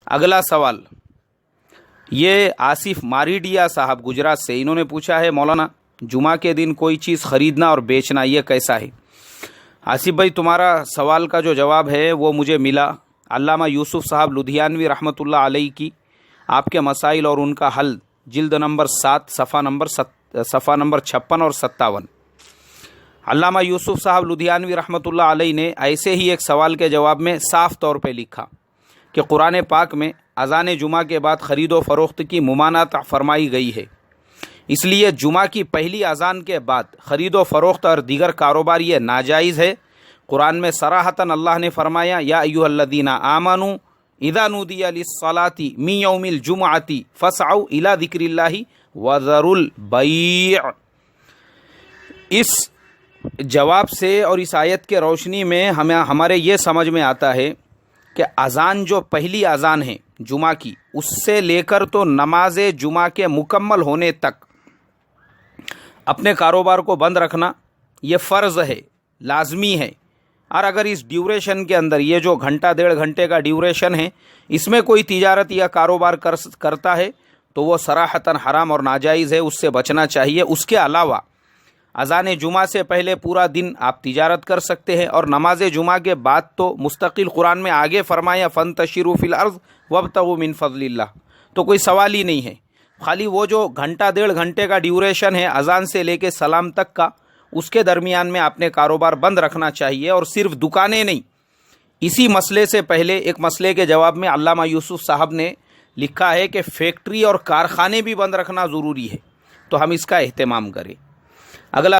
اگلا سوال یہ آصف ماریڈیا صاحب گجرات سے، انہوں نے پوچھا ہے مولانا جمعہ کے دن کوئی چیز خریدنا اور بیچنا یہ کیسا ہے؟ آصف بھائی تمہارا سوال کا جو جواب ہے وہ مجھے ملا علامہ یوسف صاحب لدھیانوی رحمۃ اللہ علیہ کی آپ کے مسائل اور ان کا حل جلد نمبر 7 صفحہ نمبر 56 اور 57۔ علامہ یوسف صاحب لدھیانوی رحمۃ اللہ علیہ نے ایسے ہی ایک سوال کے جواب میں صاف طور پہ لکھا کہ قرآن پاک میں اذان جمعہ کے بعد خرید و فروخت کی ممانعت فرمائی گئی ہے، اس لیے جمعہ کی پہلی اذان کے بعد خرید و فروخت اور دیگر کاروبار یہ ناجائز ہے۔ قرآن میں صراحتاً اللہ نے فرمایا یا ایھا الذین آمنوا اذا نودی للصلاۃ من یوم الجمعۃ فاسعوا الی ذکر اللہ وذروا البیع۔ اس جواب سے اور اس آیت کے روشنی میں ہمارے یہ سمجھ میں آتا ہے کہ اذان جو پہلی اذان ہے جمعہ کی، اس سے لے کر تو نماز جمعہ کے مکمل ہونے تک اپنے کاروبار کو بند رکھنا یہ فرض ہے، لازمی ہے۔ اور اگر اس ڈیوریشن کے اندر یہ جو گھنٹہ 1.5 گھنٹے کا ڈیوریشن ہے اس میں کوئی تجارت یا کاروبار کرتا ہے تو وہ صراحتاً حرام اور ناجائز ہے، اس سے بچنا چاہیے۔ اس کے علاوہ اذان جمعہ سے پہلے پورا دن آپ تجارت کر سکتے ہیں، اور نماز جمعہ کے بعد تو مستقل قرآن میں آگے فرمایا فانتشروا فی الارض وابتغوا من فضل اللہ، تو کوئی سوال ہی نہیں ہے۔ خالی وہ جو گھنٹہ 1.5 گھنٹے کا ڈیوریشن ہے اذان سے لے کے سلام تک کا، اس کے درمیان میں آپ نے کاروبار بند رکھنا چاہیے، اور صرف دکانیں نہیں۔ اسی مسئلے سے پہلے ایک مسئلے کے جواب میں علامہ یوسف صاحب نے لکھا ہے کہ فیکٹری اور کارخانے بھی بند رکھنا ضروری ہے، تو ہم اس کا اہتمام کریں۔ اگلا